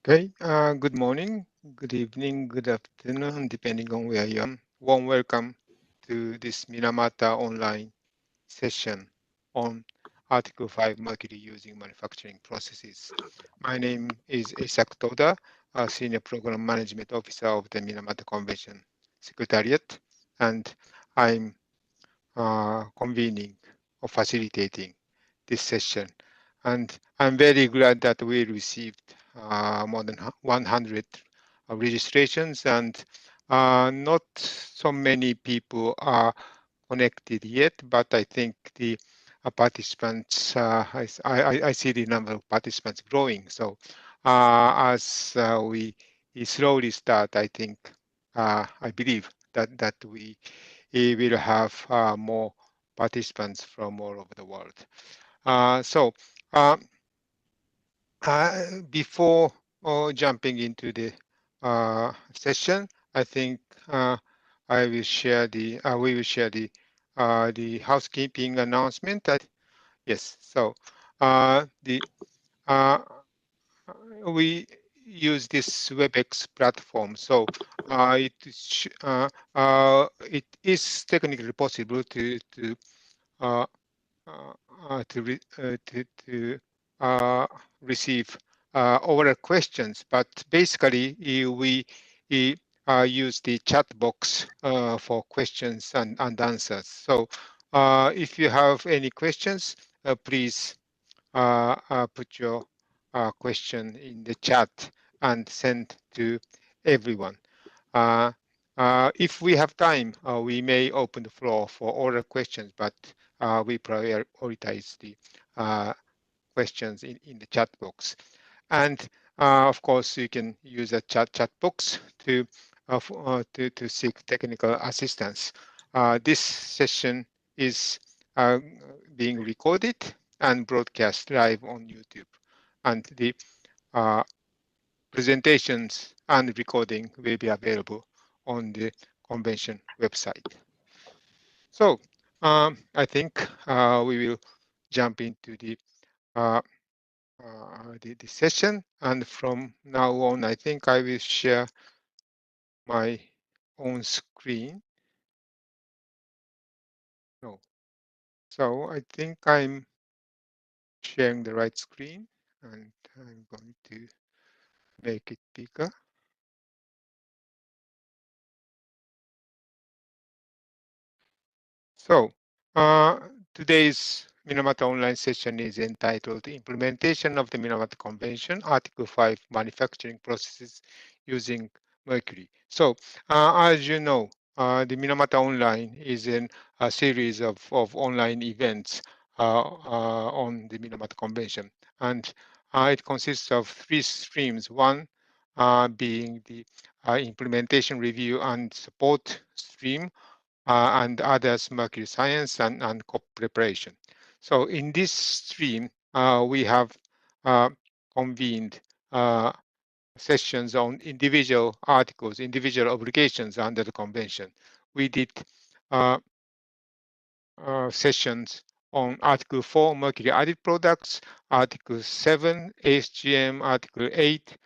Okay, good morning, good evening, good afternoon, depending on where you are. Warm welcome to this Minamata online session on Article 5 Mercury using manufacturing processes. My name is Isak Toda, Senior Program Management Officer of the Minamata Convention Secretariat, and I'm convening or facilitating this session. And I'm very glad that we received more than 100 registrations, and not so many people are connected yet, but I think the participants, I see the number of participants growing. So as we slowly start, I think, I believe that we will have more participants from all over the world. So before jumping into the session, I think we will share the housekeeping announcement. Yes, so the we use this WebEx platform, so it is technically possible uh, to receive oral questions, but basically we use the chat box for questions and answers. So if you have any questions, please put your question in the chat and send to everyone. If we have time, we may open the floor for oral questions, but we prioritize the questions in the chat box. And of course, you can use a chat box to seek technical assistance. This session is being recorded and broadcast live on YouTube, and the presentations and recording will be available on the convention website. So I think we will jump into the session, and from now on, I think I will share my own screen. No, so I think I'm sharing the right screen, and I'm going to make it bigger. So today's Minamata online session is entitled Implementation of the Minamata Convention, Article 5, Manufacturing Processes Using Mercury. So as you know, the Minamata Online is in a series of online events on the Minamata Convention. And it consists of 3 streams. One being the implementation review and support stream, and others mercury science and COP preparation. So in this stream, we have convened sessions on individual articles, individual obligations under the convention. We did sessions on Article 4, mercury added products, Article 7, ASGM, Article 8,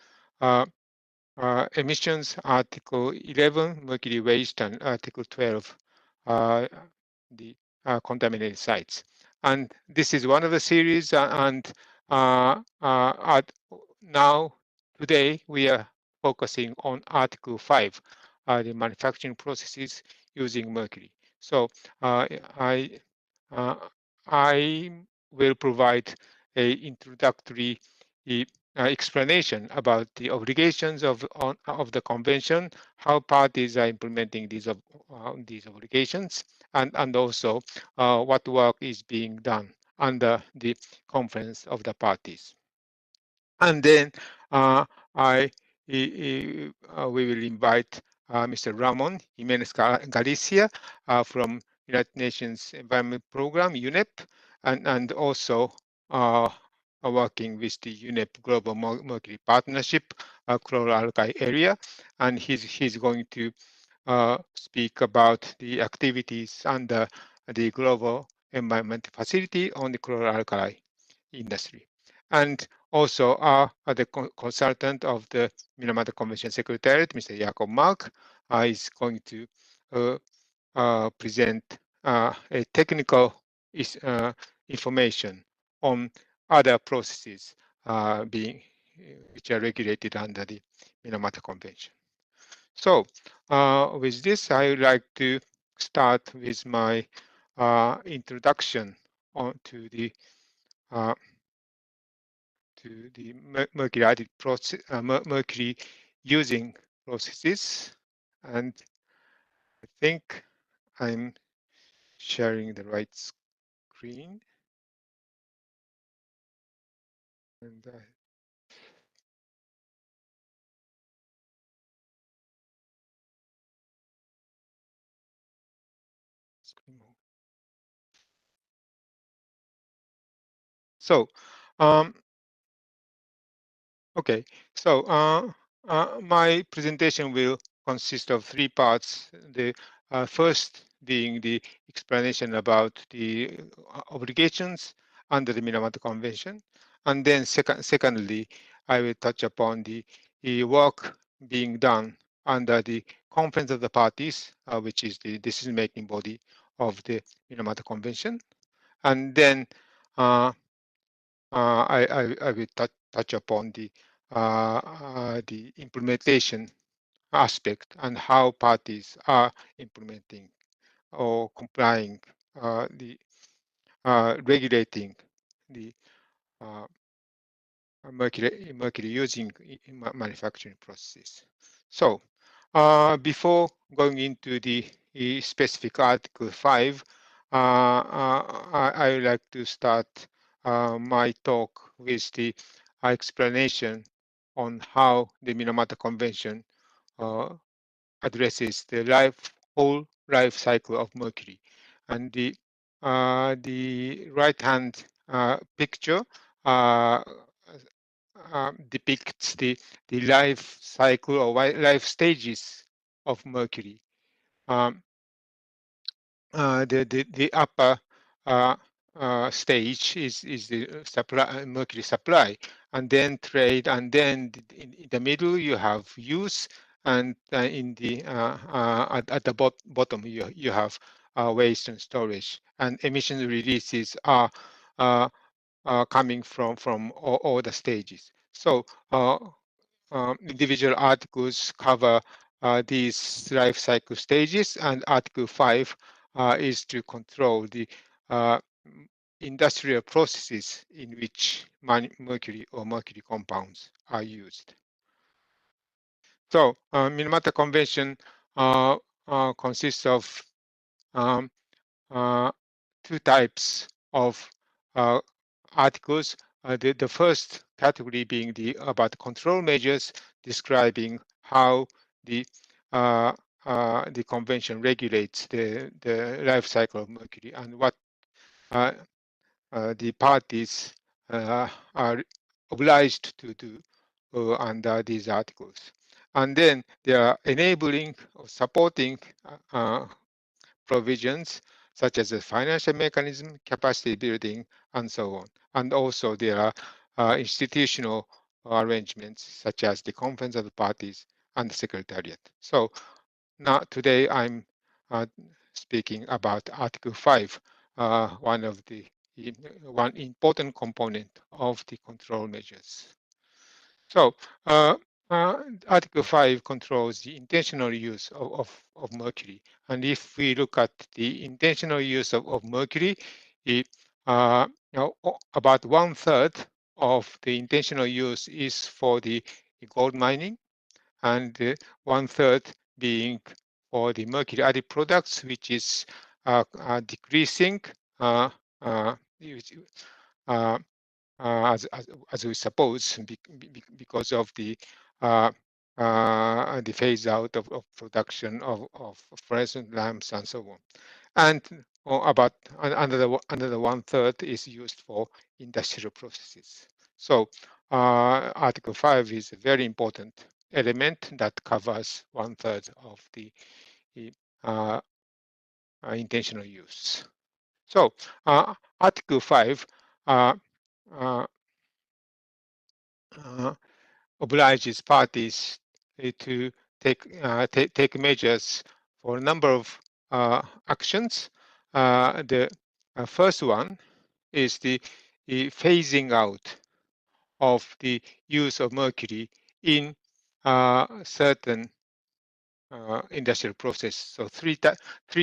emissions, Article 11, mercury waste, and Article 12, the contaminated sites. And this is one of the series, and now, today, we are focusing on Article 5, the manufacturing processes using mercury. So I, uh, I will provide a introductory explanation about the obligations of the convention, how parties are implementing these obligations, and also what work is being done under the conference of the parties. And then we will invite Mr. Ramon Jimenez Galicia from United Nations Environment Program, UNEP, and also working with the UNEP Global Mercury Partnership, chlor-alkali area. And he's going to speak about the activities under the Global Environment Facility on the chlor-alkali industry. And also the consultant of the Minamata Convention Secretariat, Mr. Jakob Mark, is going to present a technical information on other processes which are regulated under the Minamata Convention. So with this, I would like to start with my introduction to the mercury added process, mercury using processes, and I think I'm sharing the right screen. And so, okay, so my presentation will consist of three parts. The first being the explanation about the obligations under the Minamata Convention, and then secondly, I will touch upon the work being done under the Conference of the Parties, which is the decision-making body of the Minamata Convention, and then I will touch upon the implementation aspect and how parties are implementing or complying the regulating the uh, mercury using in manufacturing processes. So before going into the specific Article 5, I would like to start my talk with the explanation on how the Minamata Convention uh, addresses the whole life cycle of mercury. And the right-hand picture uh, depicts the life cycle or life stages of mercury. Um, the upper stage is the supply, mercury supply, and then trade, and then in the middle you have use, and in the at the bottom you have waste and storage, and emission releases are coming from all the stages. So individual articles cover these life cycle stages, and Article 5 is to control the uh, industrial processes in which mercury or mercury compounds are used. So Minamata Convention consists of um, uh, two types of articles. The first category being about control measures, describing how the the convention regulates the life cycle of mercury and what the parties are obliged to do under these articles. And then there are enabling or supporting provisions such as the financial mechanism, capacity building, and so on. And also there are institutional arrangements such as the Conference of the Parties and the Secretariat. So now today I'm speaking about Article 5, one important component of the control measures. So Article 5 controls the intentional use of mercury. And if we look at the intentional use of mercury, it, about 1/3 of the intentional use is for the gold mining, and 1/3 being for the mercury added products, which is decreasing uh, uh, uh, as we suppose, because of the phase out of production of fluorescent lamps and so on. And about another 1/3 is used for industrial processes. So Article 5 is a very important element that covers 1/3 of the uh, intentional use. So Article 5 obliges parties to take measures for a number of actions. The first one is the phasing out of the use of mercury in certain industrial process. So three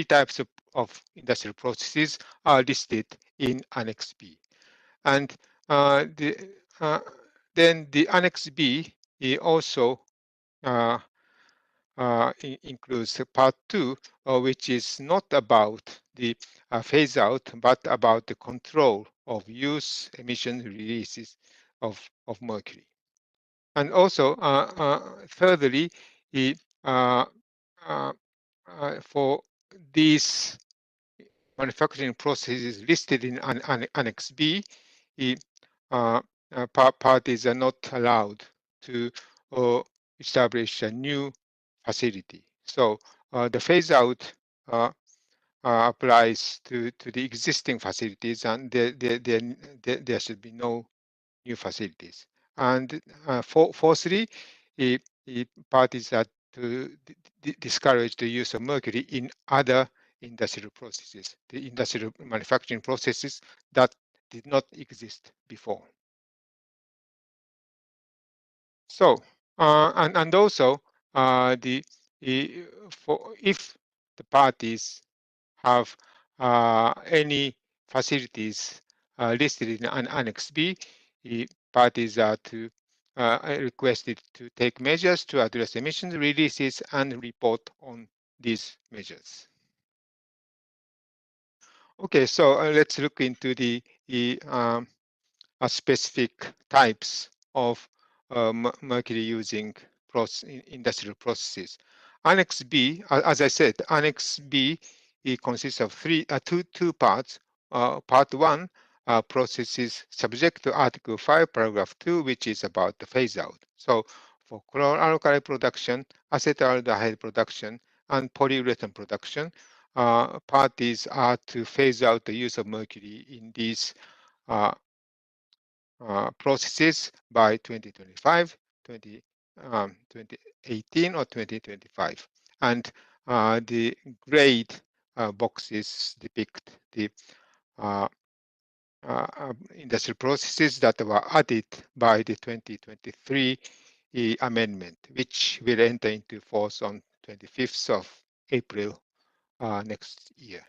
types of industrial processes are listed in Annex B. And the, then the Annex B also includes part two, which is not about the phase out, but about the control of use, emission, releases of mercury. And also, thirdly, uh, uh, for these manufacturing processes listed in Annex B, uh, parties are not allowed to establish a new facility. So the phase out applies to the existing facilities, and there should be no new facilities. And fourthly, parties are to discourage the use of mercury in other industrial processes, the industrial manufacturing processes that did not exist before. So, and also if the parties have any facilities listed in Annex B, the parties are requested to take measures to address emissions releases and report on these measures. Okay, so let's look into the specific types of mercury using industrial processes. Annex B, as I said, Annex B it consists of two parts. Part one, processes subject to Article 5, Paragraph 2, which is about the phase out. So for chlor-alkali production, acetaldehyde production, and polyurethane production, parties are to phase out the use of mercury in these processes by 2025, 2018, or 2025. And the grade boxes depict the uh, industrial processes that were added by the 2023 amendment, which will enter into force on 25th of April next year.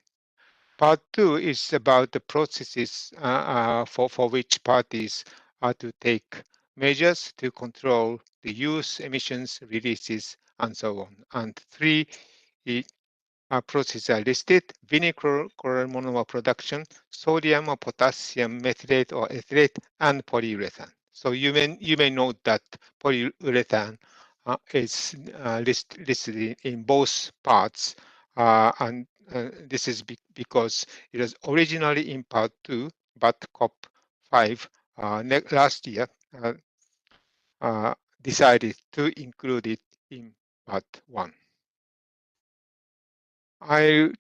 Part two is about the processes for which parties are to take measures to control the use, emissions, releases, and so on. And three processes are listed: vinyl chloride monomer production, sodium or potassium methylate or ethylate, and polyurethane. So you may note that polyurethane is listed in both parts, and this is because it was originally in part two, but COP5 last year decided to include it in part one. I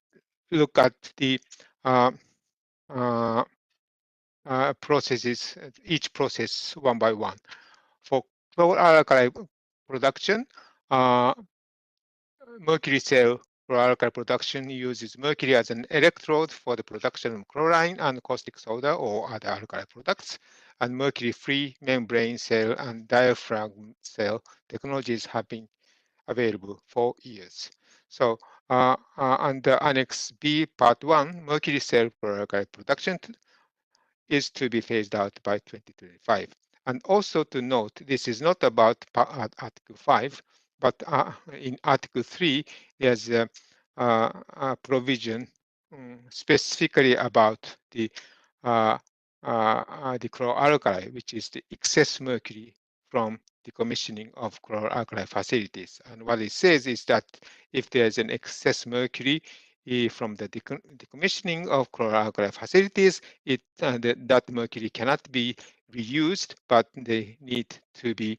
look at the processes, each process one by one. For chlor-alkali production, mercury-cell chlor-alkali production uses mercury as an electrode for the production of chlorine and caustic soda or other alkali products, and mercury-free membrane cell and diaphragm cell technologies have been available for years. So under Annex B, Part 1, mercury cell chlor-alkali production is to be phased out by 2025. And also to note, this is not about Article 5, but in Article 3, there's a provision specifically about the chlor-alkali, which is the excess mercury from decommissioning of chlor-alkali facilities. And what it says is that if there's an excess mercury from the decommissioning of chlor-alkali facilities, that mercury cannot be reused, but they need to be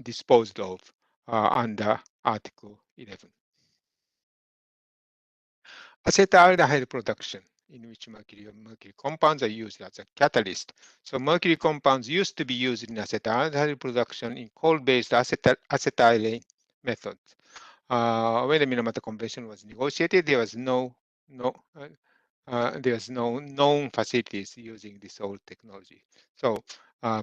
disposed of under Article 11. Acetaldehyde production in which mercury compounds are used as a catalyst. So mercury compounds used to be used in acetaldehyde production in coal-based acetylene methods. When the Minamata Convention was negotiated, there was no known facilities using this old technology. So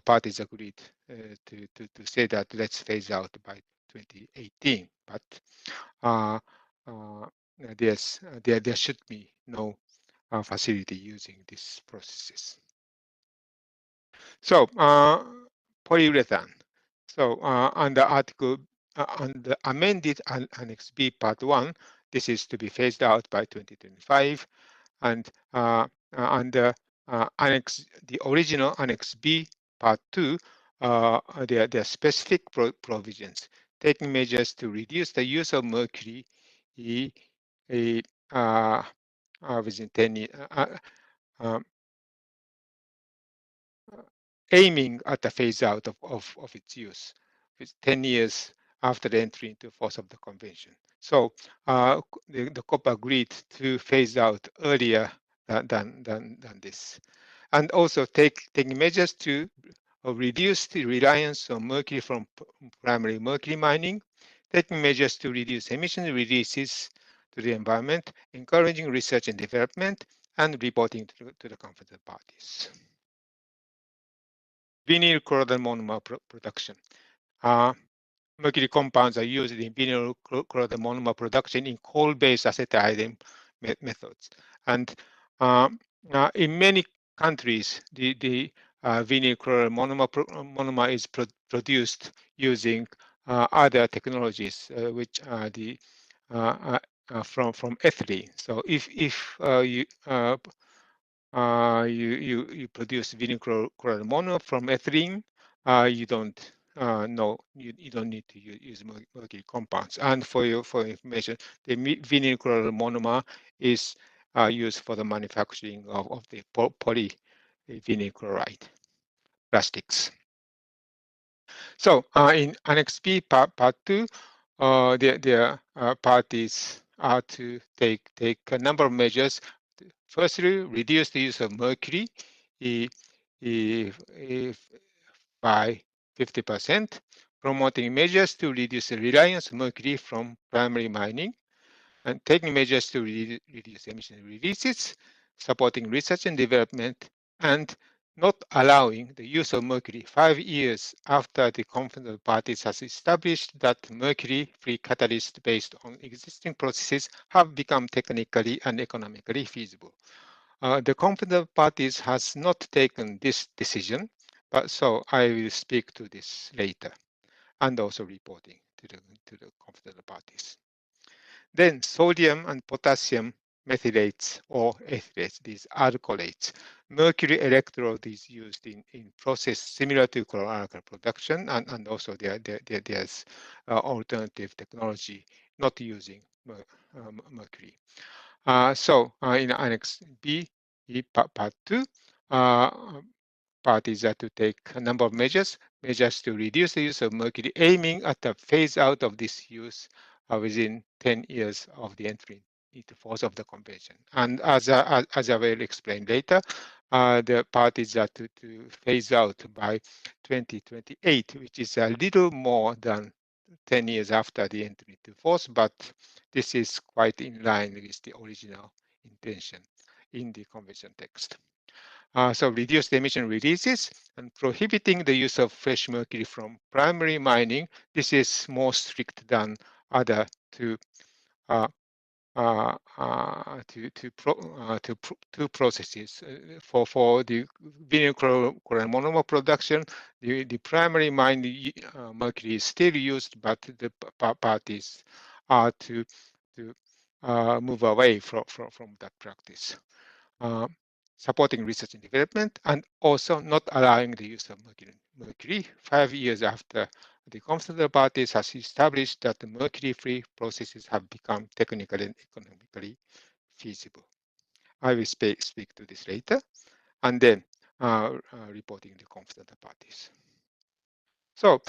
parties agreed to say that let's phase out by 2018. But uh, there should be no facility using these processes. So polyurethane. So under article under amended Annex B Part 1, this is to be phased out by 2025, and under the original Annex B Part 2, there are specific provisions taking measures to reduce the use of mercury uh, within 10 years. Um, Aiming at the phase out of its use, with 10 years after the entry into force of the convention. So the COP agreed to phase out earlier than this, and also taking measures to reduce the reliance on mercury from primary mercury mining, taking measures to reduce emission releases to the environment, encouraging research and development, and reporting to the competent parties. Vinyl chloride monomer production. Mercury compounds are used in vinyl chloride monomer production in coal-based acetylene methods. And in many countries, the vinyl chloride monomer is produced using other technologies, which are the from ethylene. So if you produce vinyl chloride monomer from ethylene, you don't you don't need to use mercury compounds. And for your information, the vinyl chloride monomer is used for the manufacturing of the polyvinyl chloride plastics. So in Annex B Part 2, the parties are to take a number of measures. Firstly, reduce the use of mercury by 50%, promoting measures to reduce the reliance on mercury from primary mining, and taking measures to reduce emission releases, supporting research and development, and not allowing the use of mercury 5 years after the confederate parties has established that mercury-free catalysts based on existing processes have become technically and economically feasible. The confederate parties has not taken this decision, but so I will speak to this later, and also reporting to the confederate parties. Then sodium and potassium methylates or ethylates, these alkylates. Mercury electrode is used in process similar to chlor-alkali production, and also there's alternative technology not using mercury. So in Annex B, Part 2, parties are to take a number of measures to reduce the use of mercury, aiming at the phase out of this use within 10 years of the entry into force of the convention. And as I will explain later, the parties are to phase out by 2028, which is a little more than 10 years after the entry into force, but this is quite in line with the original intention in the convention text. So reduce the emission releases and prohibiting the use of fresh mercury from primary mining. This is more strict than other two two processes. For the vinyl chloride monomer production, the primary mine mercury is still used, but the parties are to move away from that practice. Supporting research and development, and also not allowing the use of mercury 5 years after the confederate parties has established that the mercury-free processes have become technically and economically feasible. I will speak to this later, and then reporting the confederate parties. So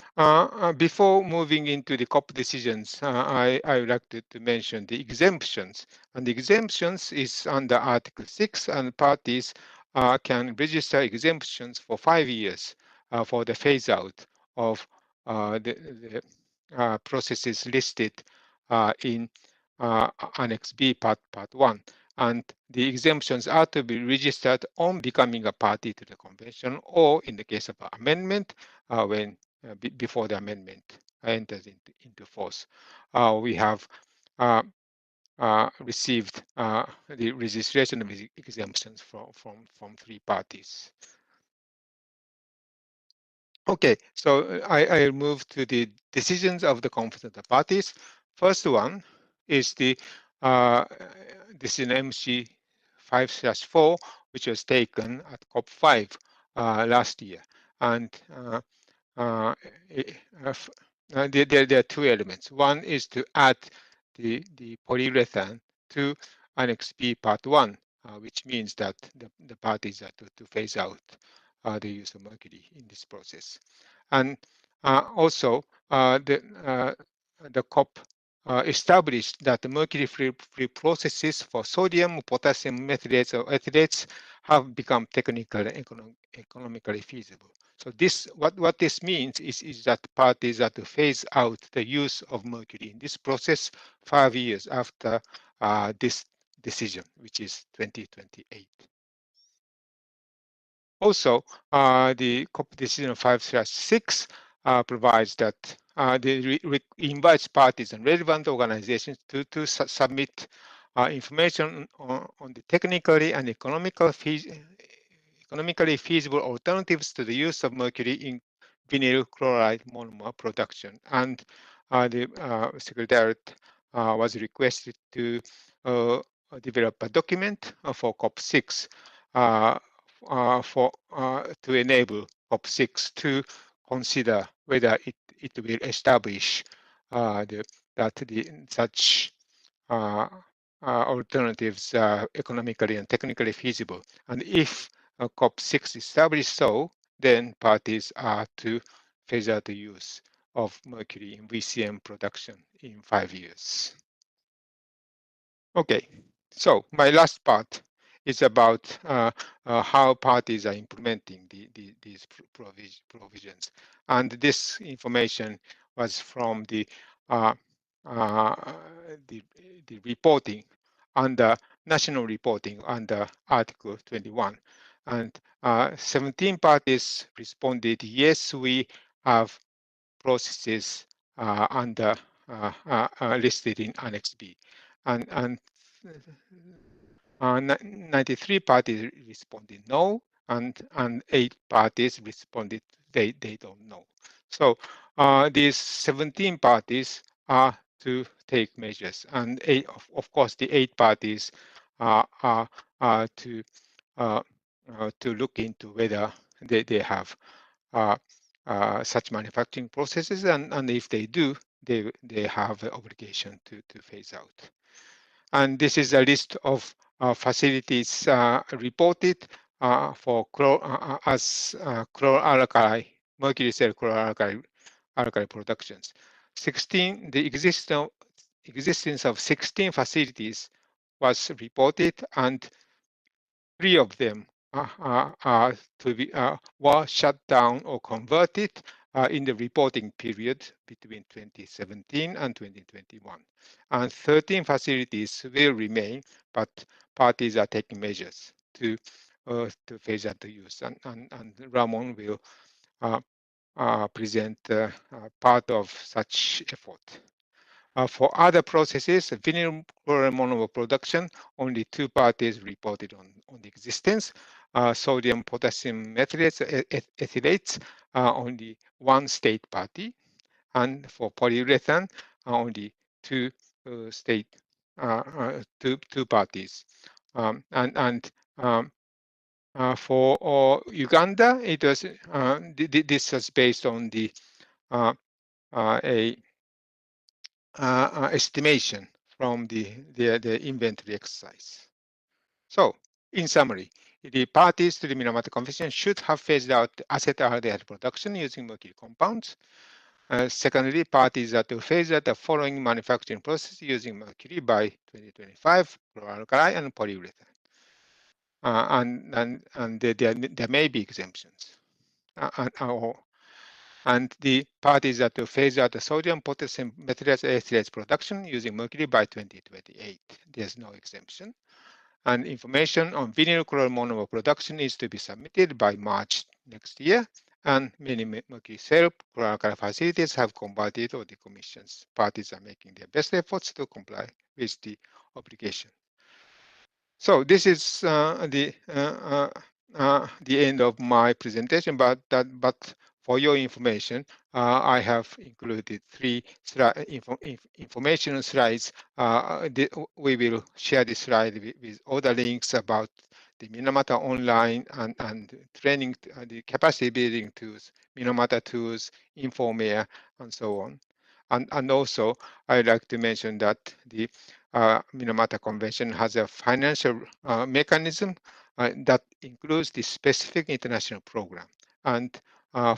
before moving into the COP decisions, I would like to mention the exemptions. And the exemptions is under Article 6, and parties can register exemptions for 5 years for the phase out of the processes listed in Annex B, Part 1. And the exemptions are to be registered on becoming a party to the convention, or in the case of amendment, when before the amendment enters into force. We have received the registration of exemptions from 3 parties. Okay, so I move to the decisions of the conference of the parties. First one is the decision MC 5/4, which was taken at COP5 last year. And uh, there are 2 elements. One is to add the polyurethane to Annex B Part 1, which means that the parties are to phase out the use of mercury in this process. And also, the COP established that the mercury-free processes for sodium, potassium methylates or ethylates have become technically and economically feasible. So this, what this means is that parties are to phase out the use of mercury in this process 5 years after this decision, which is 2028. Also, the COP decision 5/6 provides that they invites parties and relevant organizations to submit information on the technically and economically feasible alternatives to the use of mercury in vinyl chloride monomer production. And the Secretariat was requested to develop a document for COP6 to enable COP6 to consider whether it will establish such uh, alternatives are economically and technically feasible. And if COP6 establishes so, then parties are to phase out the use of mercury in VCM production in 5 years. Okay, so my last part is about how parties are implementing these provisions. And this information was from uh, uh, the, the reporting under national reporting under Article 21. And 17 parties responded, yes, we have processes under listed in Annex B. And 93 parties responded no, and 8 parties responded they don't know. So these 17 parties are to take measures, and of course the 8 parties are to look into whether they have such manufacturing processes, and if they do, they have an obligation to phase out. And this is a list of facilities reported for chlor-alkali, mercury-cell chlor-alkali productions. The existence of 16 facilities was reported, and 3 of them were shut down or converted in the reporting period between 2017 and 2021. And 13 facilities will remain, but parties are taking measures to phase out the use. And Ramon will present part of such effort. For other processes, vinyl chloride monomer production, only 2 parties reported on the existence. Sodium potassium methylates, ethylates, only 1 state party. And for polyurethane, only 2 state, two parties. And for Uganda, it was this was based on the a estimation from the inventory exercise. So, in summary, the parties to the Minamata Convention should have phased out acetaldehyde production using mercury compounds. Secondly, parties are to phase out the following manufacturing process using mercury by 2025, chlor-alkali and polyurethane. And there may be exemptions. And the parties are to phase out the sodium, potassium, methylase esterase production using mercury by 2028. There's no exemption. And information on vinyl chloride monomer production is to be submitted by March next year. And many mercury-cell chlor-alkali facilities have converted or decommissioned. Parties are making their best efforts to comply with the obligation. So this is the end of my presentation, but for your information, I have included 3 information slides. We will share this slide with all the links about the Minamata Online and training, the capacity building tools, Minamata tools, Informware, and so on. And also, I'd like to mention that the Minamata Convention has a financial mechanism that includes the specific international program. And there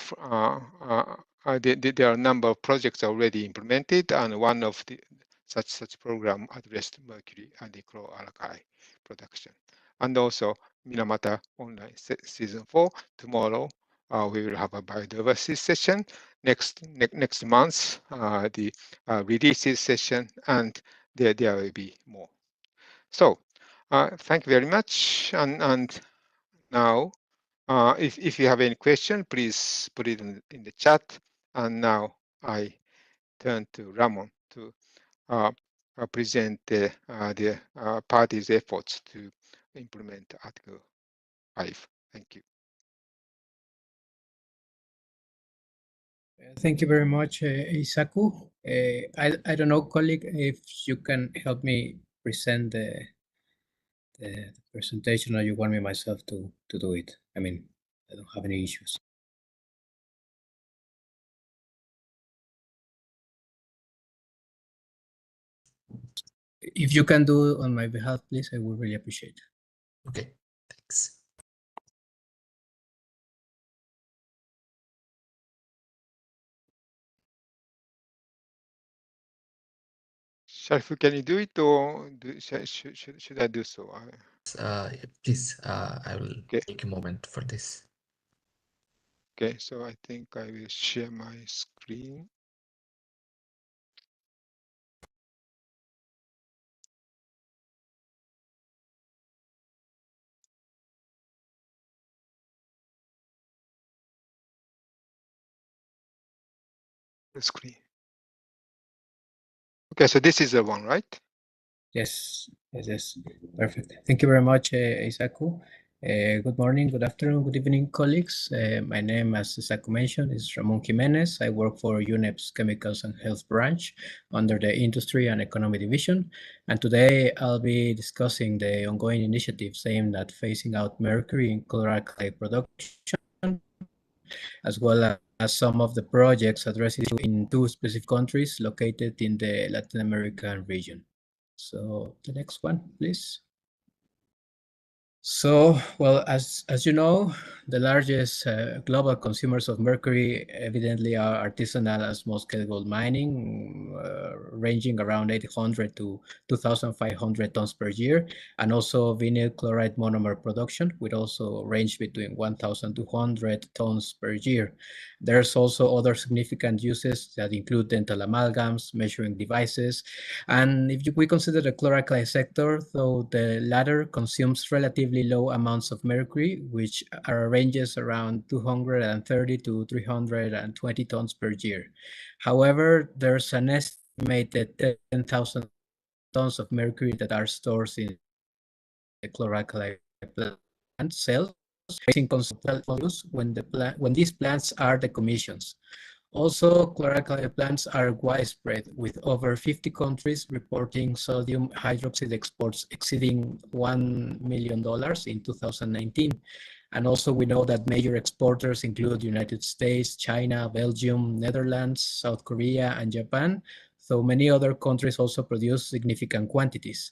are a number of projects already implemented, and one of the such program addressed mercury and the chlor-alkali production. And also Minamata Online Season 4, tomorrow we will have a biodiversity session. Next month, the releases session, and there will be more. So thank you very much. And now, if you have any question, please put it in the chat. And now I turn to Ramon to present the party's efforts to implement Article 5. Thank you. Thank you very much, Isaku. I don't know, colleague, if you can help me present the presentation, or you want me myself to do it. I mean, I don't have any issues. If you can do it on my behalf, please, I would really appreciate it. Okay, thanks. Sharifu, can you do it, or should I do so? Please, I will take a moment for this. Okay, so I think I will share my screen. The screen. Okay, so this is the one, right? Yes, perfect. Thank you very much, Isaku. Good morning, good afternoon, good evening, colleagues. My name, as Isaku mentioned, is Ramon Jimenez. I work for UNEP's Chemicals and Health branch under the Industry and Economy Division. And today I'll be discussing the ongoing initiatives aimed at phasing out mercury in chlor-alkali production, as well as some of the projects addressed in 2 specific countries located in the Latin American region. So the next one, please. So, well, as you know, the largest global consumers of mercury evidently are artisanal and small-scale gold mining, ranging around 800 to 2,500 tons per year, and also vinyl chloride monomer production, which also range between 1,200 tons per year. There's also other significant uses that include dental amalgams, measuring devices, and if we consider the chlor-alkali sector, though the latter consumes relatively low amounts of mercury, which ranges around 230 to 320 tons per year. However, there's an estimated 10,000 tons of mercury that are stored in the chlor-alkali plant cells, raising use when these plants are decommissioned. Also, chlor-alkali plants are widespread, with over 50 countries reporting sodium hydroxide exports exceeding $1 million in 2019. And also we know that major exporters include United States, China, Belgium, Netherlands, South Korea, and Japan, though many other countries also produce significant quantities.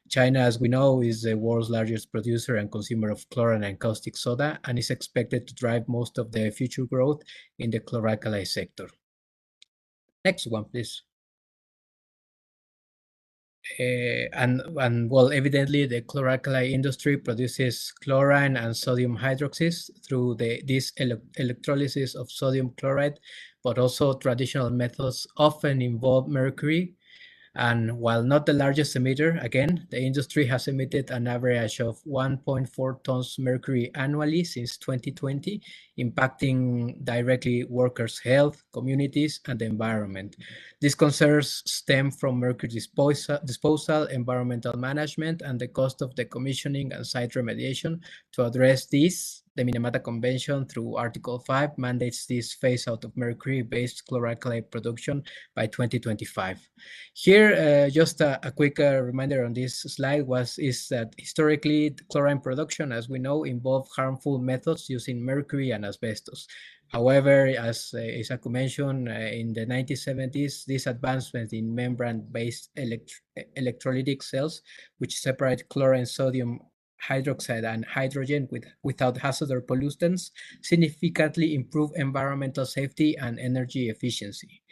China, as we know, is the world's largest producer and consumer of chlorine and caustic soda, and is expected to drive most of the future growth in the chlor-alkali sector. Next one, please. And well, evidently the chlor-alkali industry produces chlorine and sodium hydroxides through this electrolysis of sodium chloride, but also traditional methods often involve mercury. And while not the largest emitter, again, the industry has emitted an average of 1.4 tons mercury annually since 2020, impacting directly workers' health, communities, and the environment. These concerns stem from mercury disposal, environmental management, and the cost of decommissioning and site remediation. To address this, the Minamata Convention, through Article 5, mandates this phase out of mercury-based chlor-alkali production by 2025. Here, just a quick reminder on this slide is that historically, chlorine production, as we know, involved harmful methods using mercury and asbestos. However, as Isaku mentioned, in the 1970s, this advancement in membrane-based electrolytic cells, which separate chlorine, sodium hydroxide, and hydrogen without hazard or pollutants, significantly improve environmental safety and energy efficiency.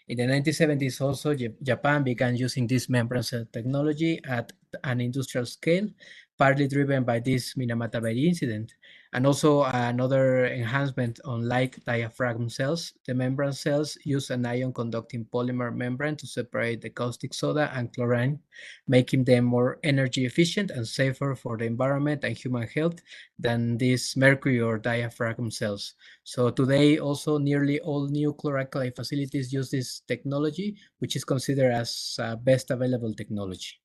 In the 1970s also, Japan began using this membrane cell technology at an industrial scale, partly driven by this Minamata Bay incident. And also another enhancement, unlike diaphragm cells, the membrane cells use an ion-conducting polymer membrane to separate the caustic soda and chlorine, making them more energy efficient and safer for the environment and human health than these mercury or diaphragm cells. So today, also nearly all new chlor-alkali facilities use this technology, which is considered as best available technology.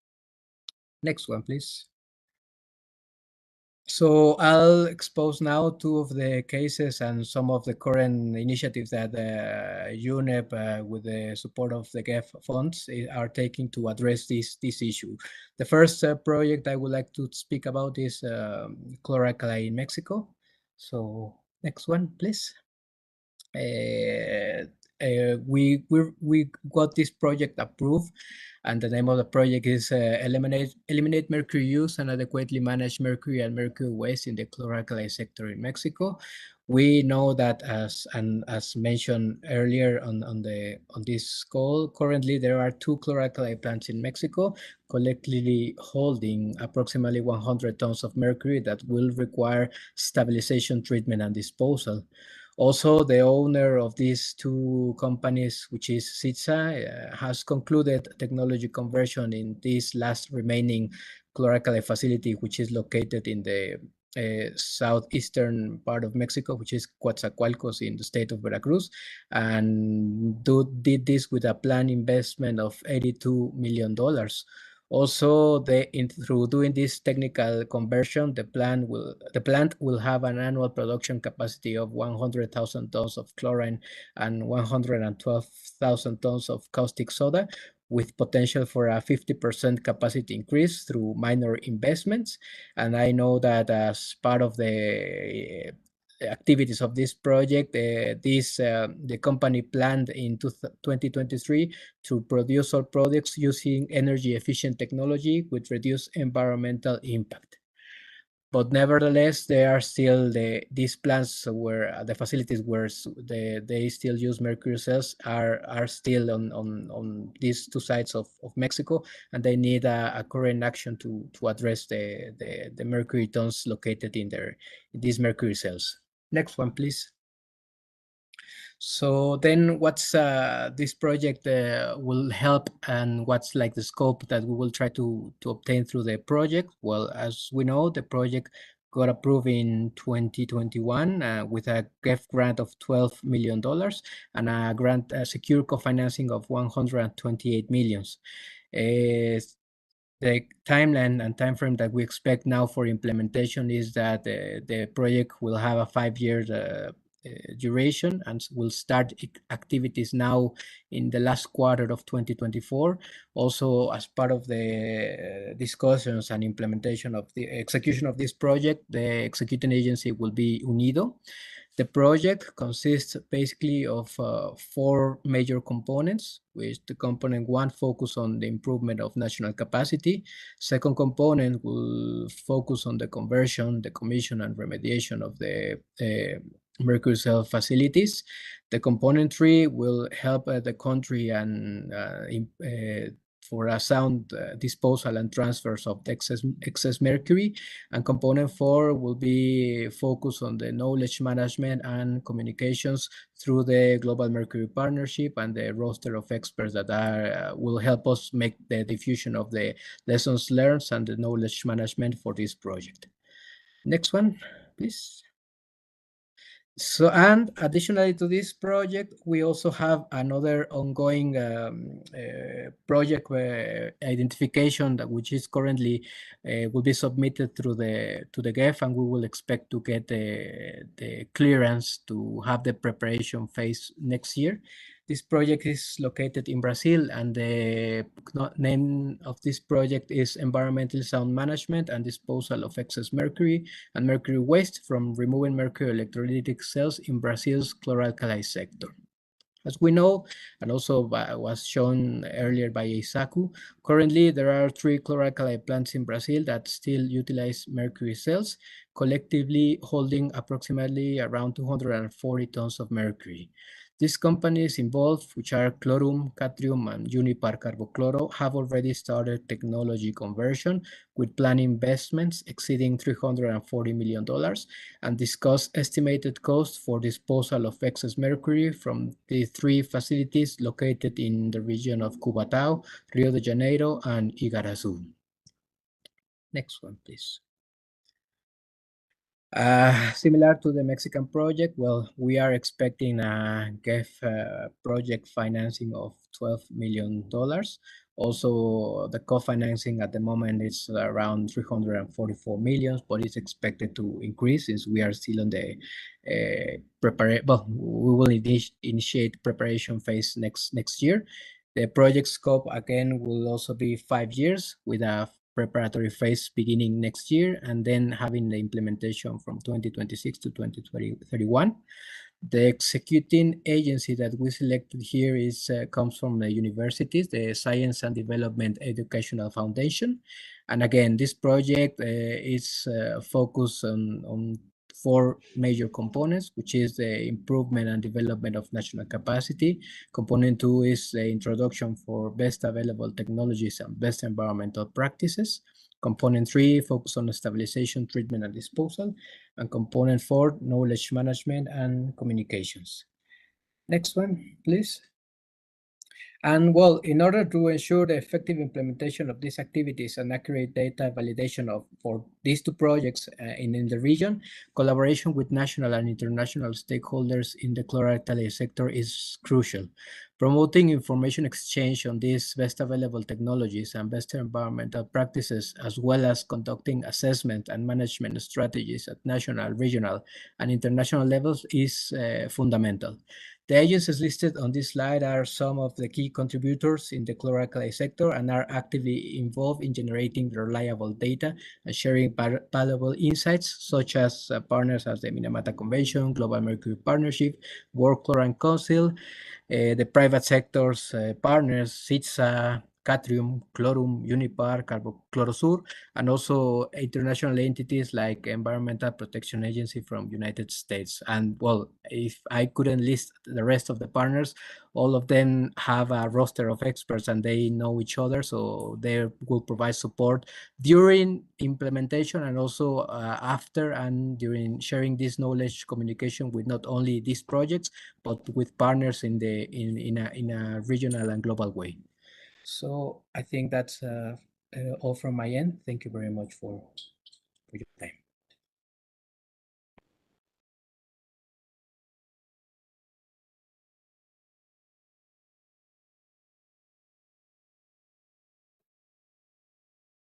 Next one, please. So I'll expose now two of the cases and some of the current initiatives that UNEP, with the support of the GEF funds, are taking to address this issue. The first project I would like to speak about is chlor-alkali in Mexico. So next one, please. We got this project approved, and the name of the project is eliminate mercury use and adequately manage mercury and mercury waste in the chlor-alkali sector in Mexico. We know that, as mentioned earlier on this call, currently there are 2 chlor-alkali plants in Mexico, collectively holding approximately 100 tons of mercury that will require stabilization, treatment, and disposal. Also, the owner of these 2 companies, which is CITSA, has concluded technology conversion in this last remaining chlor-alkali facility, which is located in the southeastern part of Mexico, which is Coatzacoalcos in the state of Veracruz, and did this with a planned investment of $82 million. Also, through doing this technical conversion, the plant will have an annual production capacity of 100,000 tons of chlorine and 112,000 tons of caustic soda, with potential for a 50% capacity increase through minor investments. And I know that as part of the activities of this project, the company planned in 2023 to produce all products using energy efficient technology with reduced environmental impact. But nevertheless, there are still these plants where the facilities where they still use mercury cells are still on these 2 sides of Mexico, and they need a current action to address the mercury tons located in these mercury cells. Next one, please. So then what's this project will help, and what's like the scope that we will try to obtain through the project? Well, as we know, the project got approved in 2021 with a GEF grant of $12 million and a grant secure co-financing of $128 million. The timeline and timeframe that we expect now for implementation is that the project will have a 5-year duration and will start activities now in the last quarter of 2024. Also, as part of the discussions and implementation of the execution of this project, the executing agency will be Unido. The project consists basically of 4 major components, which the component 1 focus on the improvement of national capacity. Second component will focus on the conversion, the commission, and remediation of the mercury-cell facilities. The component 3 will help the country and for a sound disposal and transfers of the excess mercury. And component 4 will be focused on the knowledge management and communications through the Global Mercury Partnership and the roster of experts that will help us make the diffusion of the lessons learned and the knowledge management for this project. Next one, please. So, and additionally to this project, we also have another ongoing project identification which is currently will be submitted through to the GEF, and we will expect to get the clearance to have the preparation phase next year. This project is located in Brazil, and the name of this project is Environmental Sound Management and Disposal of Excess Mercury and Mercury Waste from Removing Mercury Electrolytic Cells in Brazil's chlor-alkali sector. As we know, and also was shown earlier by Isaku, currently there are 3 chlor-alkali plants in Brazil that still utilize mercury cells, collectively holding approximately around 240 tons of mercury. These companies involved, which are Chlorum, Catrium, and Unipar Carbochloro, have already started technology conversion with planned investments exceeding $340 million and discuss estimated costs for disposal of excess mercury from the 3 facilities located in the region of Cubatão, Rio de Janeiro, and Igarazu. Next one, please. Similar to the Mexican project, well, we are expecting a GEF project financing of $12 million. Also, the co-financing at the moment is around 344 million, but it's expected to increase since we are still on the well, we will initiate preparation phase next year. The project scope again will also be 5 years with a preparatory phase beginning next year and then having the implementation from 2026 to 2031. The executing agency that we selected here comes from the universities, the Science and Development Educational Foundation. And again, this project is focused on 4 major components, which is the improvement and development of national capacity. Component 2 is the introduction for best available technologies and best environmental practices. Component 3 focus on stabilization, treatment, and disposal. And component 4, knowledge management and communications. Next one, please. And well, in order to ensure the effective implementation of these activities and accurate data validation for these 2 projects in the region, collaboration with national and international stakeholders in the chlor-alkali sector is crucial. Promoting information exchange on these best available technologies and best environmental practices, as well as conducting assessment and management strategies at national, regional, and international levels is fundamental. The agencies listed on this slide are some of the key contributors in the chlor-alkali sector and are actively involved in generating reliable data and sharing valuable insights, such as partners as the Minamata Convention, Global Mercury Partnership, World Chlorine Council, the private sector's partners, CITSA, Catrium, Chlorum, Unipar, Chlorosur, and also international entities like Environmental Protection Agency from United States. And well, if I couldn't list the rest of the partners, all of them have a roster of experts and they know each other, so they will provide support during implementation and also after and during sharing this knowledge communication with not only these projects, but with partners in a regional and global way. So I think that's all from my end. Thank you very much for your time.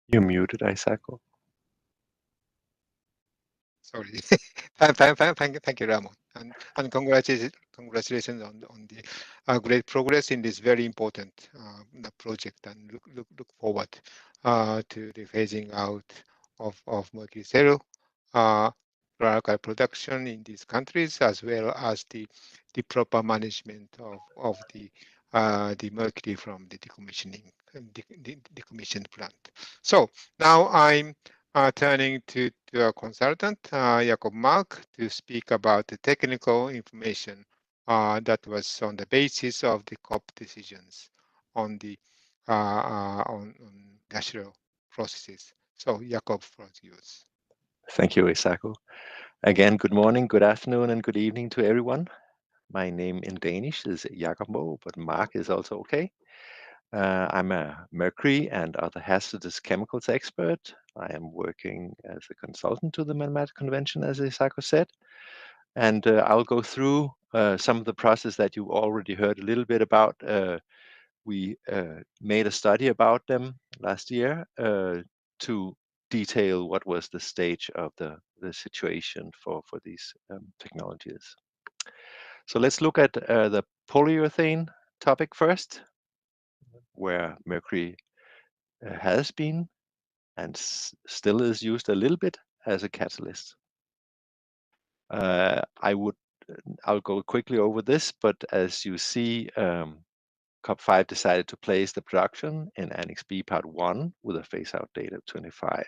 You muted, Isako. Sorry. Thank you, Ramon. And congratulations on the great progress in this very important project, and look forward to the phasing out of mercury-cell chlor-alkali production in these countries, as well as the proper management of the mercury from the decommissioned plant. So now I'm turning to our consultant, Jakob Mark, to speak about the technical information that was on the basis of the COP decisions on the on natural processes. So Jakob, for yours. Thank you, Isako. Again, good morning, good afternoon, and good evening to everyone. My name in Danish is Jakob Mo, but Mark is also okay. I'm a mercury and other hazardous chemicals expert. I am working as a consultant to the Minamata Convention, as Isako said, and I'll go through some of the process that you already heard a little bit about. We made a study about them last year to detail what was the stage of the situation for these technologies. So let's look at the polyurethane topic first, where mercury has been and still is used a little bit as a catalyst. I'll go quickly over this, but as you see, COP5 decided to place the production in Annex B Part 1 with a phase-out date of 25.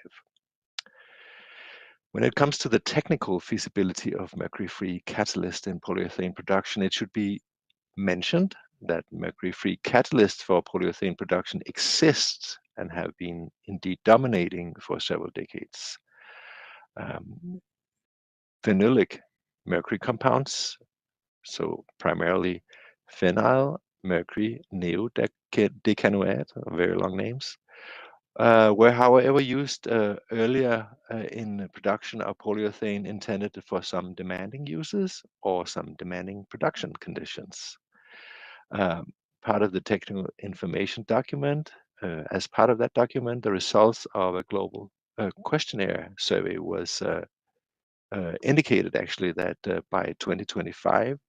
When it comes to the technical feasibility of mercury-free catalyst in polyurethane production, it should be mentioned that mercury-free catalysts for polyurethane production exist and have been indeed dominating for several decades. Phenylic mercury compounds, so primarily phenyl, mercury, neodecanoate, very long names, were however used earlier in the production of polyurethane intended for some demanding uses or some demanding production conditions. Part of the technical information document, as part of that document, the results of a global questionnaire survey was indicated actually that by 2025,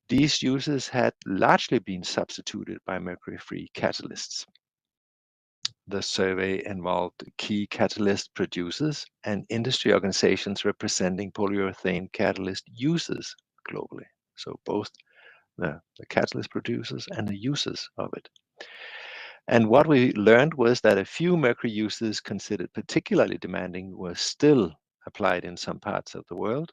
these uses had largely been substituted by mercury-free catalysts. The survey involved key catalyst producers and industry organizations representing polyurethane catalyst users globally. So both the catalyst producers and the users of it. And what we learned was that a few mercury uses considered particularly demanding were still applied in some parts of the world,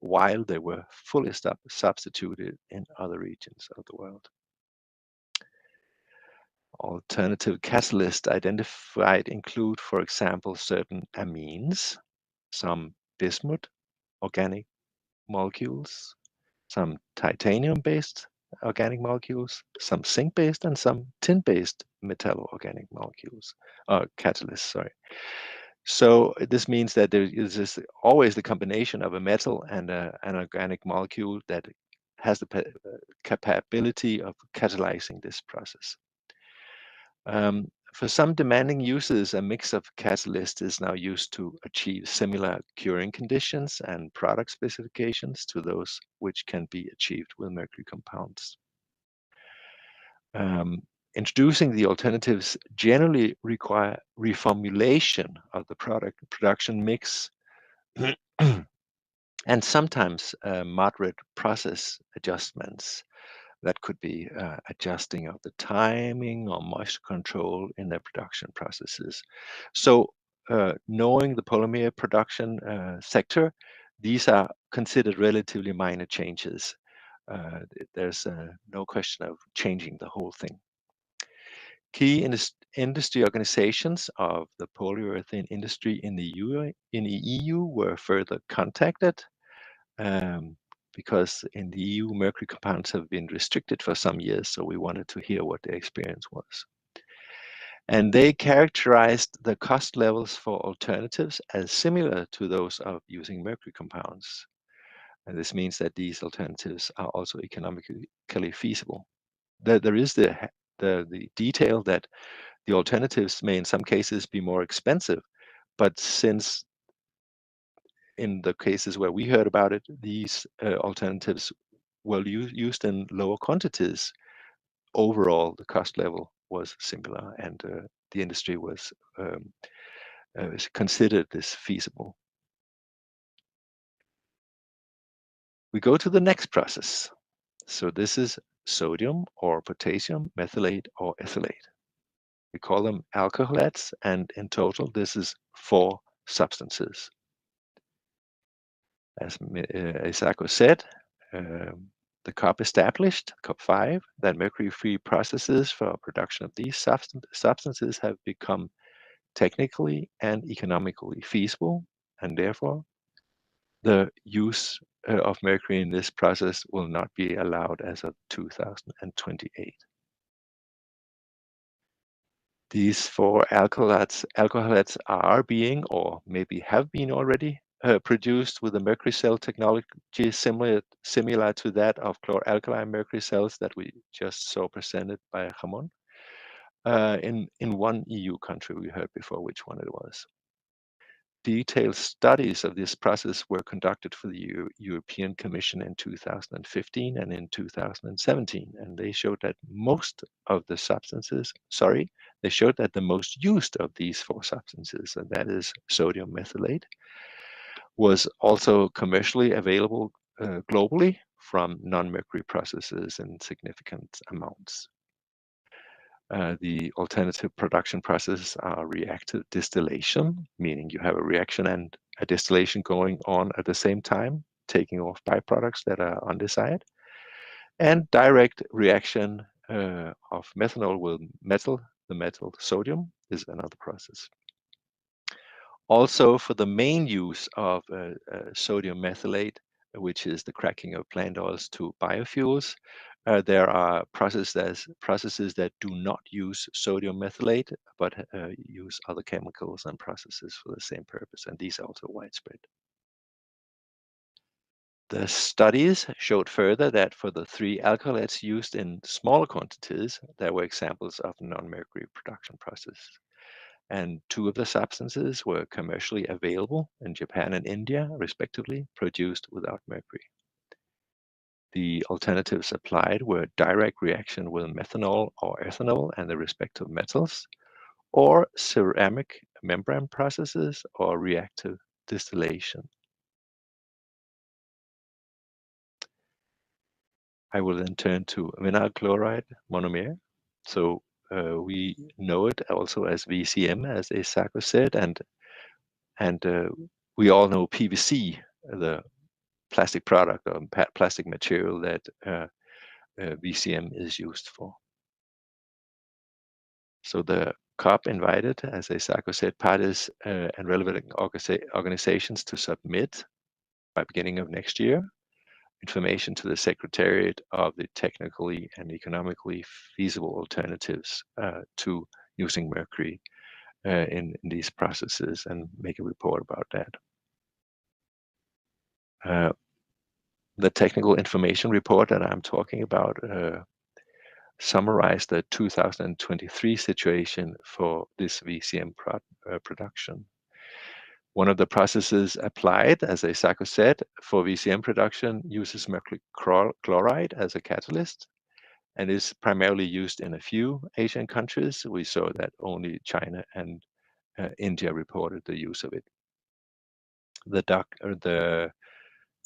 while they were fully substituted in other regions of the world. Alternative catalysts identified include, for example, certain amines, some bismuth organic molecules, some titanium-based organic molecules, some zinc-based, and some tin-based metallo-organic molecules, catalysts, sorry. So this means that there is always the combination of a metal and an organic molecule that has the capability of catalyzing this process. For some demanding uses, a mix of catalysts is now used to achieve similar curing conditions and product specifications to those which can be achieved with mercury compounds. Introducing the alternatives generally require reformulation of the production mix and sometimes moderate process adjustments. That could be adjusting of the timing or moisture control in their production processes. So knowing the polymer production sector, these are considered relatively minor changes. There's no question of changing the whole thing. Key industry organizations of the polyurethane industry in the EU were further contacted because in the EU, mercury compounds have been restricted for some years, so we wanted to hear what their experience was. And they characterized the cost levels for alternatives as similar to those of using mercury compounds. And this means that these alternatives are also economically feasible. There is the detail that the alternatives may in some cases be more expensive, but since in the cases where we heard about it, these alternatives were used in lower quantities, overall the cost level was similar and the industry was considered this feasible. We go to the next process. So this is sodium or potassium methylate or ethylate. We call them alcoholates, and in total, this is 4 substances. As Isako said, the COP established, COP5, that mercury-free processes for production of these substances have become technically and economically feasible, and therefore the use of mercury in this process will not be allowed as of 2028. These 4 alcoholates are being, or maybe have been already, produced with a mercury-cell technology similar to that of chlor-alkali mercury cells that we just saw presented by Ramon. In one EU country, we heard before which one it was. Detailed studies of this process were conducted for the European Commission in 2015 and in 2017, and they showed that they showed that the most used of these 4 substances, and that is sodium methylate, was also commercially available globally from non-mercury processes in significant amounts. The alternative production processes are reactive distillation, meaning you have a reaction and a distillation going on at the same time, taking off byproducts that are undesired, and direct reaction of methanol with metal, the metal sodium, is another process. Also, for the main use of sodium methylate, which is the cracking of plant oils to biofuels, there are processes that do not use sodium methylate, but use other chemicals and processes for the same purpose, and these are also widespread. The studies showed further that for the 3 alcoholates used in smaller quantities, there were examples of non-mercury production processes. And 2 of the substances were commercially available in Japan and India, respectively, produced without mercury. The alternatives applied were direct reaction with methanol or ethanol and the respective metals, or ceramic membrane processes or reactive distillation. I will then turn to vinyl chloride monomer. So we know it also as VCM, as Isako said, and we all know PVC, the plastic product or plastic material that VCM is used for. So the COP invited, as Isako said, parties and relevant organizations to submit by beginning of next year information to the Secretariat of the technically and economically feasible alternatives to using mercury in these processes and make a report about that. The technical information report that I'm talking about summarized the 2023 situation for this VCM production. One of the processes applied, as Isako said, for VCM production uses mercury chloride as a catalyst and is primarily used in a few Asian countries. We saw that only China and India reported the use of it.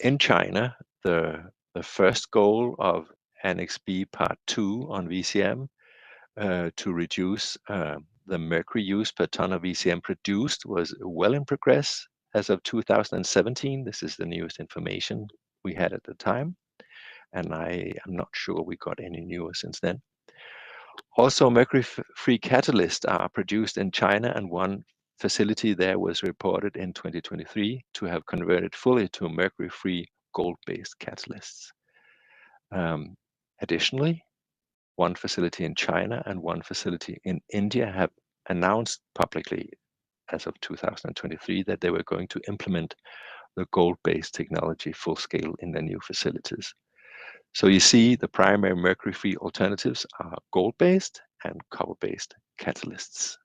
In China, the first goal of Annex B Part 2 on VCM to reduce the mercury use per ton of VCM produced was well in progress as of 2017. This is the newest information we had at the time, and I am not sure we got any newer since then. Also, mercury-free catalysts are produced in China, and one facility there was reported in 2023 to have converted fully to mercury-free gold-based catalysts. Additionally, one facility in China and one facility in India have announced publicly as of 2023 that they were going to implement the gold-based technology full scale in their new facilities. So you see the primary mercury-free alternatives are gold-based and copper-based catalysts,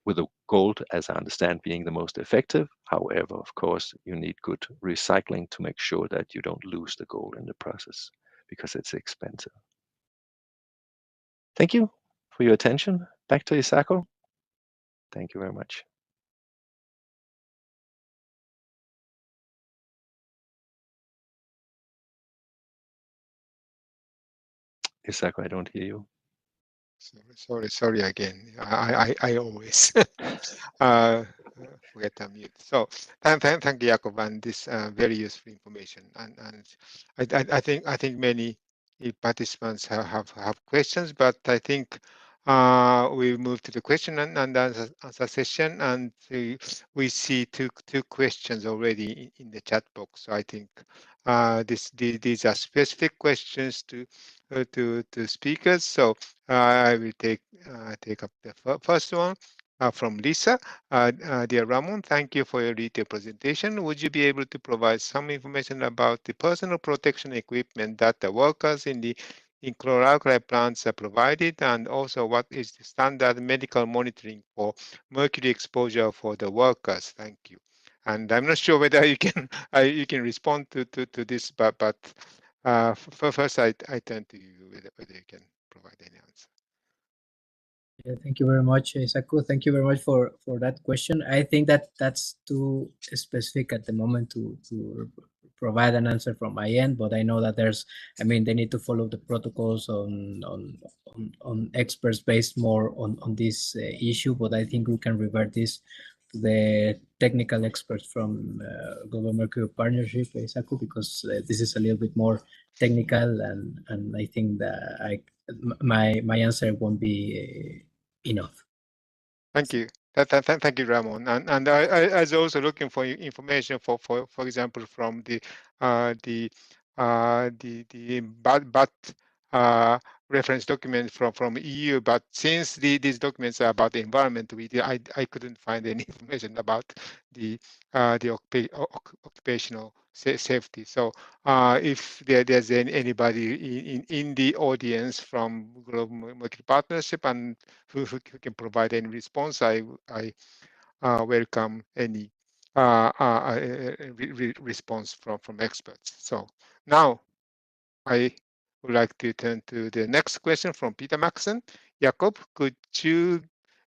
with the gold, as I understand, being the most effective. However, of course, you need good recycling to make sure that you don't lose the gold in the process because it's expensive. Thank you for your attention. Back to Isako. Thank you very much. Isako, I don't hear you. Sorry again. I always forget to mute. So thank you, Jakob, and this very useful information. And I think many participants have questions, but I think we move to the question and answer session, and we see two questions already in the chat box. So I think these are specific questions to speakers. So I will take up the first one from Lisa. Dear Ramon, thank you for your detailed presentation. Would you be able to provide some information about the personal protection equipment that the workers in chlor-alkali plants are provided, and also what is the standard medical monitoring for mercury exposure for the workers? Thank you. And I'm not sure whether you can you can respond to this, but first I turn to you whether you can provide any answer. Yeah, thank you very much, Saku. Thank you very much for that question. I think that that's too specific at the moment to provide an answer from my end, but I know that there's, I mean, they need to follow the protocols on experts based more on this issue, but I think we can revert this to the technical experts from Global Mercury Partnership, Saku, because this is a little bit more technical, and I think that my answer won't be enough. Thank you. Thank you, Ramon. And I was also looking for information for example, from the BAT reference document from EU. But since these documents are about the environment, I couldn't find any information about the occupational safety. So if there's anybody in the audience from Global Mercury Partnership and who can provide any response, I welcome any response from experts. So now I would like to turn to the next question from Peter Maxson. Jakob, could you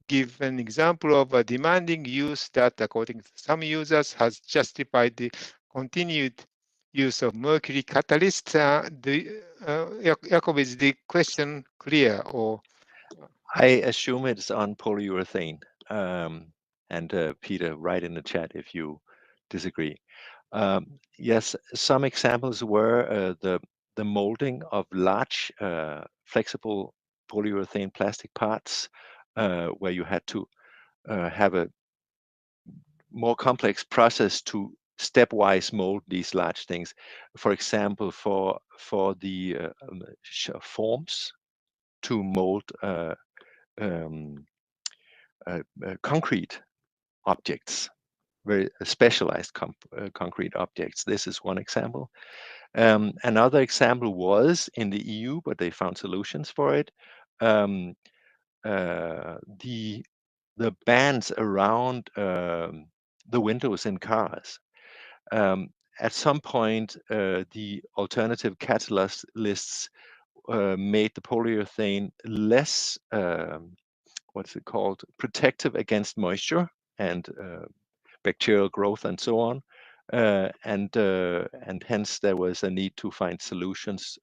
give an example of a demanding use that, according to some users, has justified the continued use of mercury catalyst? Jakob, is the question clear? Or I assume it's on polyurethane. And Peter, write in the chat if you disagree. Yes, some examples were the molding of large flexible polyurethane plastic parts, where you had to have a more complex process to stepwise mold these large things. For example, for the forms to mold concrete objects, very specialized concrete objects. This is one example. Another example was in the EU, but they found solutions for it. The bands around the windows in cars. At some point, the alternative catalysts made the polyurethane less, what's it called, protective against moisture and bacterial growth and so on. And hence there was a need to find solutions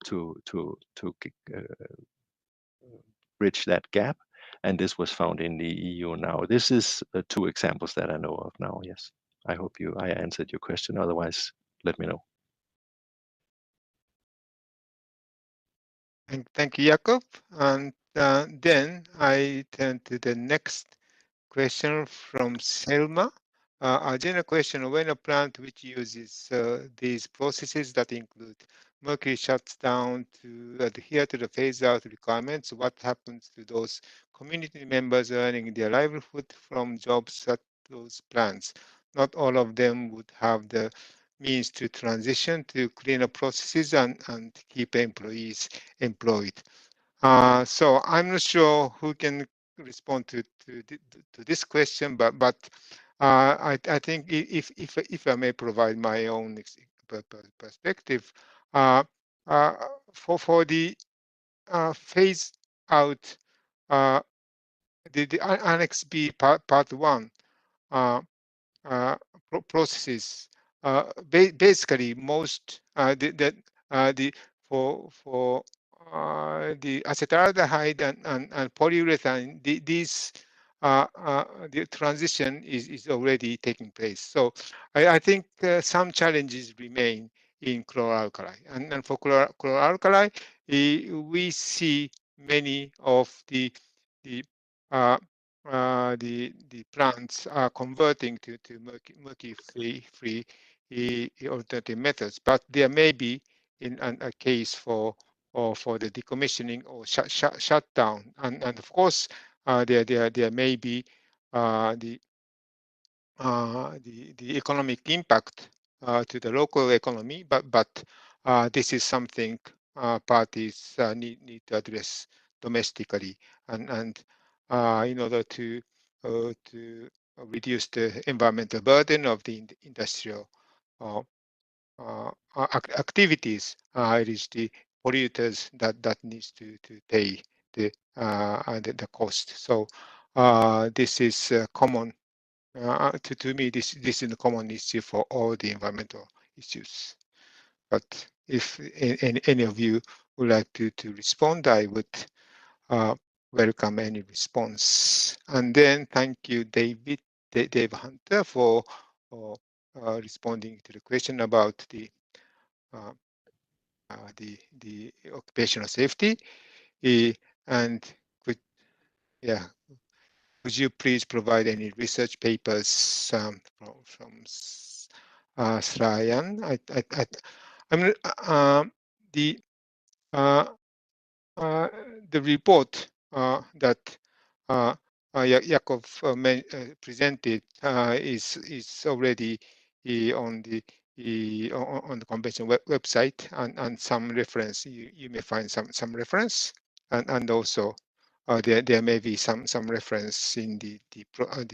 to bridge that gap. And this was found in the EU now. This is two examples that I know of now. Yes, I hope I answered your question. Otherwise, let me know. Thank you, Jakob. And then I turn to the next question from Selma. A general question: when a plant which uses these processes that include mercury shuts down to adhere to the phase-out requirements, what happens to those community members earning their livelihood from jobs at those plants? Not all of them would have the means to transition to cleaner processes and keep employees employed. So I'm not sure who can respond to this question, but I think if I may provide my own perspective, for the phase out, the Annex B part one processes, basically most the for the acetaldehyde and polyurethane, the transition is already taking place. So I think some challenges remain in chlor-alkali. And for chlor-alkali, we see many of the uh, the plants are converting to mercury-free alternative methods, but there may be in a case for the decommissioning or shutdown, and of course there may be the the economic impact to the local economy, but this is something parties need to address domestically, and in order to reduce the environmental burden of the industrial uh, activities. It is the polluters that needs to pay the cost. So this is common to me. This is a common issue for all the environmental issues. But if any of you would like to respond, I would welcome any response. And then thank you, Dave Hunter, for responding to the question about uh, the occupational safety. And could yeah, could you please provide any research papers from Srayan? I mean the uh, the report that Yakov presented is already on on the convention website, and some reference. You may find some reference, and also there may be some reference in the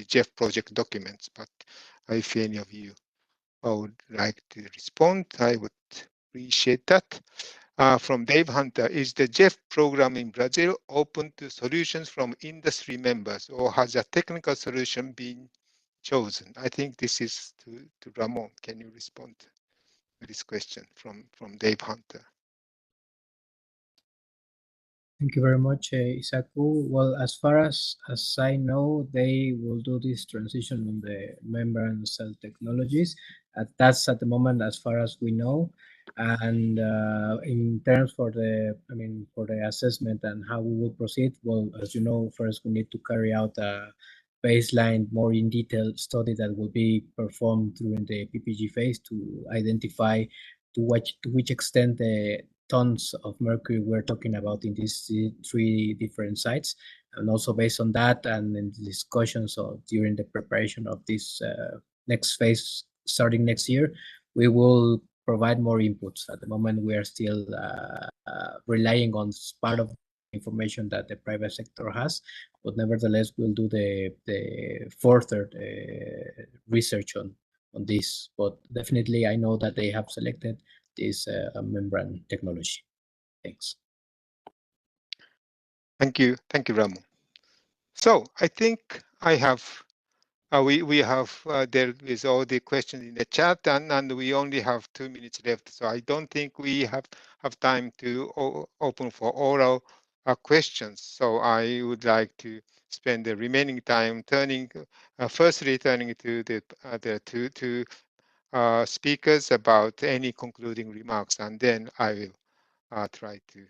Jeff project documents. But if any of you would like to respond, I would appreciate that. From Dave Hunter, is the Jeff program in Brazil open to solutions from industry members, or has a technical solution been chosen? I think this is to Ramon. Can you respond to this question from Dave Hunter? Thank you very much, Isaku. Well, as far as I know, they will do this transition on the membrane cell technologies. That's at the moment, as far as we know. And in terms for for the assessment and how we will proceed, well, as you know, first we need to carry out a baseline, more in detail study that will be performed during the PPG phase to identify to which extent the tons of mercury we're talking about in these three different sites. And also based on that and in the discussions during the preparation of this next phase starting next year, we will provide more inputs. At the moment, we are still relying on part of information that the private sector has, but nevertheless, we'll do the further research on this. But definitely, I know that they have selected this membrane technology. Thanks. Thank you, Ramon. So I think I have we have dealt with all the questions in the chat, and we only have 2 minutes left. So I don't think we have time to open for oral questions. So I would like to spend the remaining time firstly turning to the two speakers about any concluding remarks, and then I will try to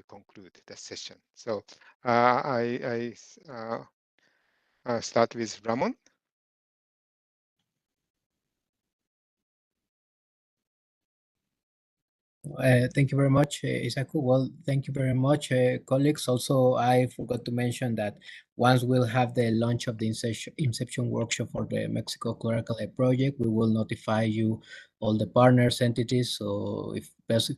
conclude the session. So I start with Ramon. Thank you very much, Isaku. Well, thank you very much, colleagues. Also, I forgot to mention that once we'll have the launch of the Inception workshop for the Mexico Chlor-alkali project, we will notify you all the partners, entities. So if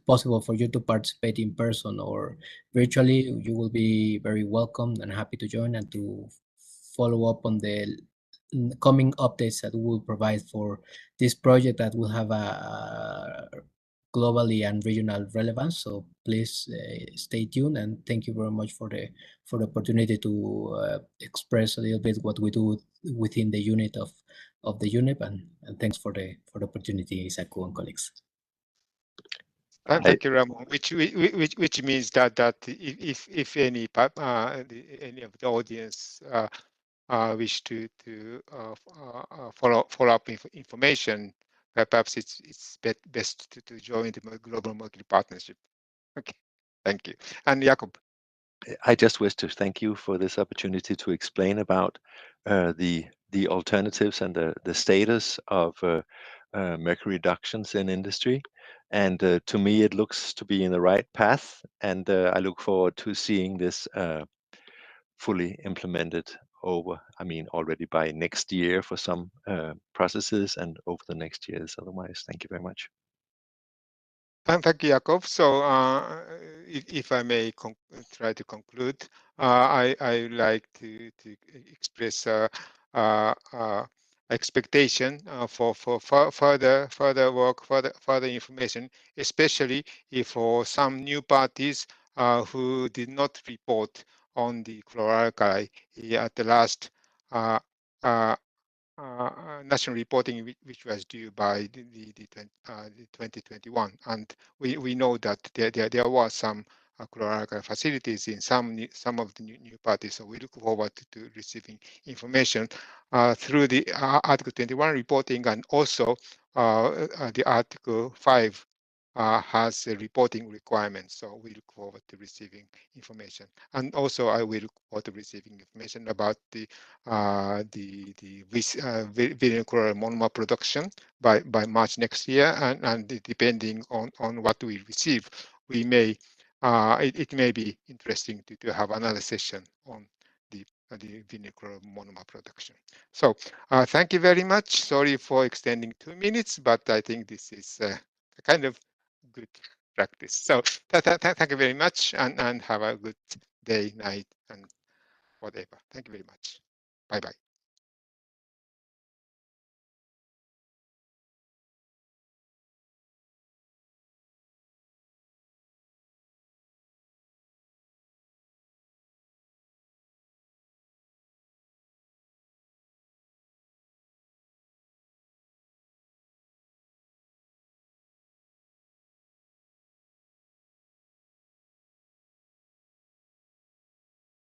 possible for you to participate in person or virtually, you will be very welcome and happy to join and to follow up on the coming updates that we will provide for this project that will have a globally and regional relevance. So please stay tuned, and thank you very much for the opportunity to express a little bit what we do within the unit of the UNEP, and thanks for the opportunity, Isaku and colleagues. Thank you, Ramon. Which means that if any any of the audience wish to follow up information, perhaps it's best to join the Global Mercury Partnership. Okay, thank you. And Jakob. I just wish to thank you for this opportunity to explain about the alternatives and the status of mercury reductions in industry. And to me, it looks to be in the right path. And I look forward to seeing this fully implemented already by next year for some processes and over the next years otherwise. Thank you very much. Thank you, Jakob. So, if I may try to conclude, I like to express expectation for further work, further information, especially if for some new parties who did not report on the chlor-alkali at the last uh, uh, national reporting, which was due by the 2021. And we know that there was some chlor-alkali facilities in some of the new parties. So we look forward to receiving information through the Article 21 reporting, and also the Article 5 has a reporting requirement. So we look forward to receiving information. And also I will look forward to receiving information about the vinyl chloride monomer production by March next year, and depending on what we receive, we may it may be interesting to have another session on the vinyl chloride monomer production. So thank you very much. Sorry for extending 2 minutes, but I think this is a kind of good practice. So thank you very much, and have a good day, night, and whatever. Thank you very much. Bye bye.